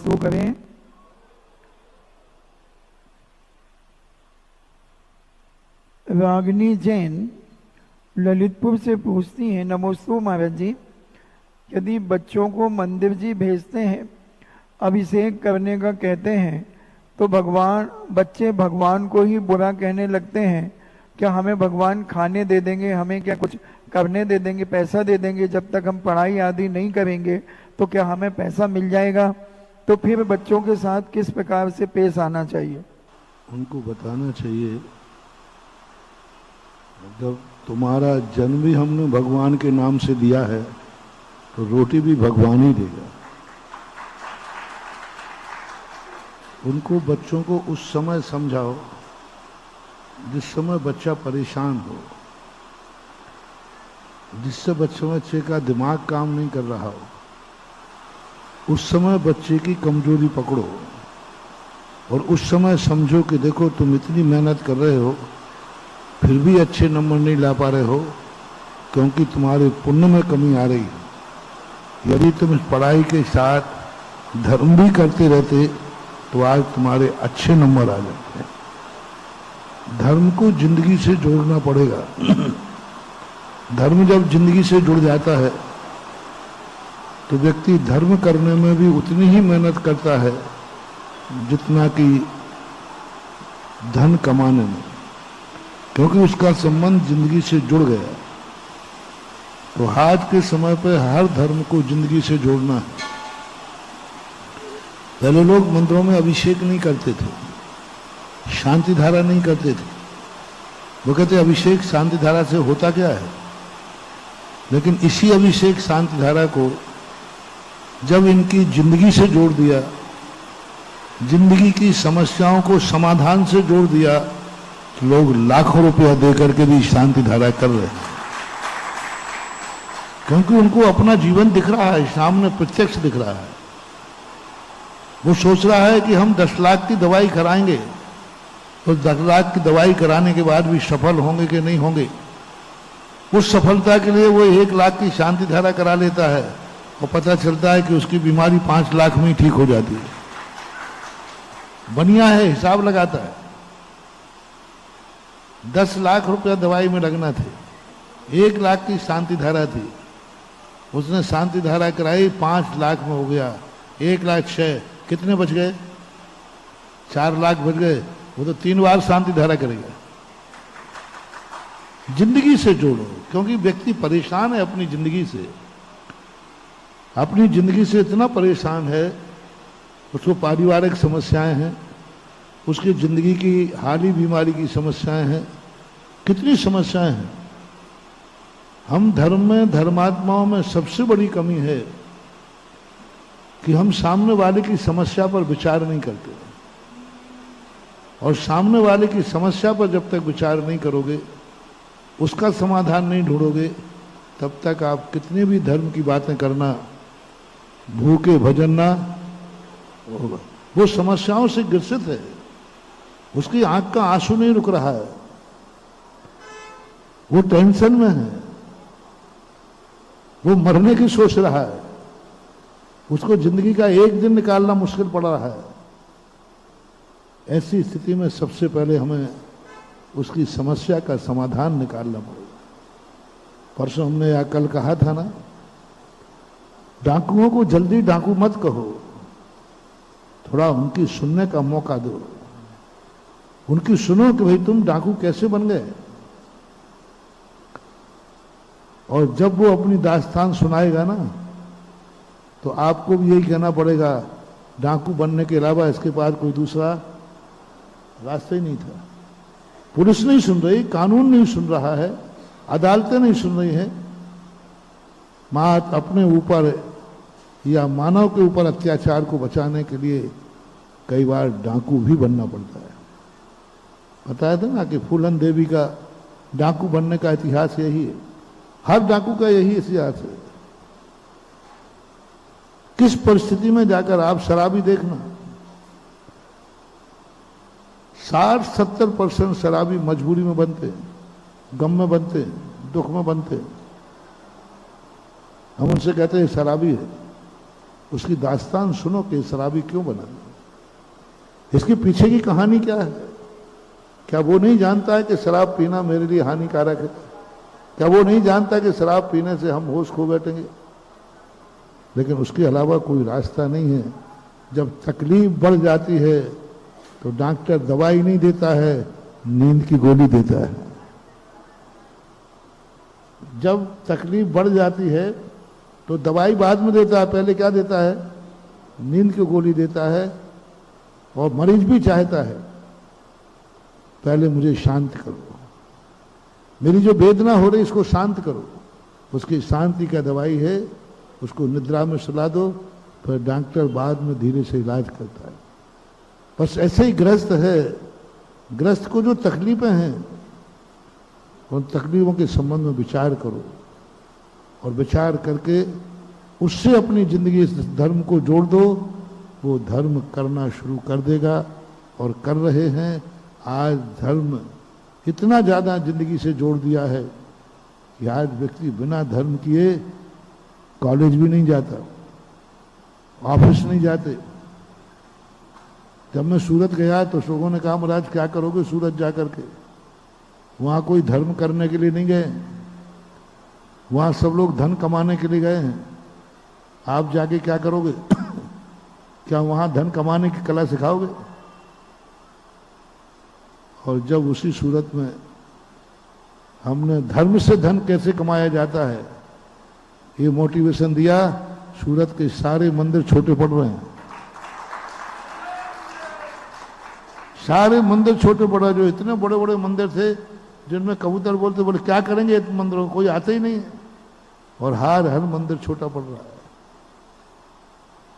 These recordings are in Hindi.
शुरू करें। रागिनी जैन ललितपुर से पूछती हैं, नमोस्तु महाराज जी, यदि बच्चों को मंदिर जी भेजते हैं, अभिषेक करने का कहते हैं, तो बच्चे भगवान को ही बुरा कहने लगते हैं। क्या हमें भगवान खाने दे देंगे, हमें क्या कुछ करने दे देंगे, पैसा दे देंगे? जब तक हम पढ़ाई आदि नहीं करेंगे तो क्या हमें पैसा मिल जाएगा? तो फिर बच्चों के साथ किस प्रकार से पेश आना चाहिए? उनको बताना चाहिए, जब तुम्हारा जन्म भी हमने भगवान के नाम से दिया है तो रोटी भी भगवान ही देगा। उनको, बच्चों को उस समय समझाओ जिस समय बच्चा परेशान हो, जिससे बच्चे का दिमाग काम नहीं कर रहा हो। उस समय बच्चे की कमजोरी पकड़ो और उस समय समझो कि देखो तुम इतनी मेहनत कर रहे हो फिर भी अच्छे नंबर नहीं ला पा रहे हो क्योंकि तुम्हारे पुण्य में कमी आ रही है। यदि तुम इस पढ़ाई के साथ धर्म भी करते रहते तो आज तुम्हारे अच्छे नंबर आ जाते हैं। धर्म को जिंदगी से जोड़ना पड़ेगा। धर्म जब जिंदगी से जुड़ जाता है तो व्यक्ति धर्म करने में भी उतनी ही मेहनत करता है जितना कि धन कमाने में, क्योंकि उसका संबंध जिंदगी से जुड़ गया। तो आज के समय पर हर धर्म को जिंदगी से जोड़ना है। पहले लोग मंदिरों में अभिषेक नहीं करते थे, शांति धारा नहीं करते थे। वो कहते अभिषेक शांति धारा से होता क्या है? लेकिन इसी अभिषेक शांति धारा को जब इनकी जिंदगी से जोड़ दिया, जिंदगी की समस्याओं को समाधान से जोड़ दिया, तो लोग लाखों रुपया देकर के भी शांति धारा कर रहे हैं, क्योंकि उनको अपना जीवन दिख रहा है, सामने प्रत्यक्ष दिख रहा है। वो सोच रहा है कि हम 10 लाख की दवाई कराएंगे तो 10 लाख की दवाई कराने के बाद भी सफल होंगे कि नहीं होंगे। उस सफलता के लिए वो 1 लाख की शांति धारा करा लेता है और पता चलता है कि उसकी बीमारी 5 लाख में ही ठीक हो जाती है। बढ़िया है, हिसाब लगाता है। 10 लाख रुपया दवाई में लगना थे, 1 लाख की शांति धारा थी, उसने शांति धारा कराई, 5 लाख में हो गया। 1 लाख 6, कितने बच गए? 4 लाख बच गए। वो तो 3 बार शांति धारा करेगा। जिंदगी से जोड़ो, क्योंकि व्यक्ति परेशान है अपनी जिंदगी से। अपनी जिंदगी से इतना परेशान है, उसको पारिवारिक समस्याएं हैं, उसकी जिंदगी की हाली बीमारी की समस्याएं हैं, कितनी समस्याएं हैं। हम धर्म में, धर्मात्माओं में सबसे बड़ी कमी है कि हम सामने वाले की समस्या पर विचार नहीं करते, और सामने वाले की समस्या पर जब तक विचार नहीं करोगे, उसका समाधान नहीं ढूंढोगे, तब तक आप कितने भी धर्म की बातें करना, भूखे भजन ना होगा। वो समस्याओं से ग्रसित है, उसकी आंख का आंसू नहीं रुक रहा है, वो टेंशन में है, वो मरने की सोच रहा है, उसको जिंदगी का एक दिन निकालना मुश्किल पड़ रहा है। ऐसी स्थिति में सबसे पहले हमें उसकी समस्या का समाधान निकालना पड़ेगा। परसों हमने या कल कहा था ना, डाकुओं को जल्दी डाकू मत कहो, थोड़ा उनकी सुनने का मौका दो। उनकी सुनो कि भाई तुम डाकू कैसे बन गए, और जब वो अपनी दास्तान सुनाएगा ना, तो आपको भी यही कहना पड़ेगा, डाकू बनने के अलावा इसके पास कोई दूसरा रास्ता ही नहीं था। पुलिस नहीं सुन रही, कानून नहीं सुन रहा है, अदालतें नहीं सुन रही हैं। अपने ऊपर या मानव के ऊपर अत्याचार को बचाने के लिए कई बार डाकू भी बनना पड़ता है। बताया था ना कि फूलन देवी का डाकू बनने का इतिहास यही है। हर डाकू का यही इतिहास है। किस परिस्थिति में जाकर आप शराबी देखना, 60-70% शराबी मजबूरी में बनते हैं, गम में बनते हैं, दुख में बनते हैं। हम उनसे कहते हैं शराबी है, उसकी दास्तान सुनो कि शराबी क्यों बना, इसके पीछे की कहानी क्या है। क्या वो नहीं जानता है कि शराब पीना मेरे लिए हानिकारक है? क्या वो नहीं जानता कि शराब पीने से हम होश खो बैठेंगे? लेकिन उसके अलावा कोई रास्ता नहीं है। जब तकलीफ बढ़ जाती है तो डॉक्टर दवाई नहीं देता है, नींद की गोली देता है। जब तकलीफ बढ़ जाती है तो दवाई बाद में देता है, पहले क्या देता है? नींद की गोली देता है। और मरीज भी चाहता है पहले मुझे शांत करो, मेरी जो वेदना हो रही इसको शांत करो। उसकी शांति का दवाई है, उसको निद्रा में सुला दो, फिर डॉक्टर बाद में धीरे से इलाज करता है। बस ऐसे ही ग्रस्त है। ग्रस्त को जो तकलीफें हैं उन तकलीफों के संबंध में विचार करो और विचार करके उससे अपनी जिंदगी इस धर्म को जोड़ दो। वो धर्म करना शुरू कर देगा और कर रहे हैं। आज धर्म इतना ज्यादा जिंदगी से जोड़ दिया है कि आज व्यक्ति बिना धर्म किए कॉलेज भी नहीं जाता, ऑफिस नहीं जाते। जब मैं सूरत गया तो लोगों ने कहा महाराज क्या करोगे सूरत जा करके? वहां कोई धर्म करने के लिए नहीं गए, वहां सब लोग धन कमाने के लिए गए हैं। आप जाके क्या करोगे? क्या वहां धन कमाने की कला सिखाओगे? और जब उसी सूरत में हमने धर्म से धन कैसे कमाया जाता है ये मोटिवेशन दिया, सूरत के सारे मंदिर छोटे पड़ रहे हैं। सारे मंदिर छोटे पड़ रहे। जो इतने बड़े बड़े मंदिर थे जिनमें कबूतर बोलते, बोले क्या करेंगे इतने मंदिरों को, कोई आता ही नहीं है। और हर मंदिर छोटा पड़ रहा है।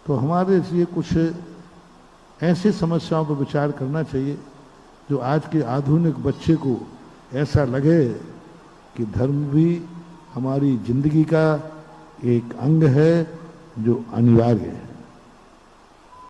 तो हमारे लिए कुछ ऐसी समस्याओं पर विचार करना चाहिए जो आज के आधुनिक बच्चे को ऐसा लगे कि धर्म भी हमारी जिंदगी का एक अंग है जो अनिवार्य है।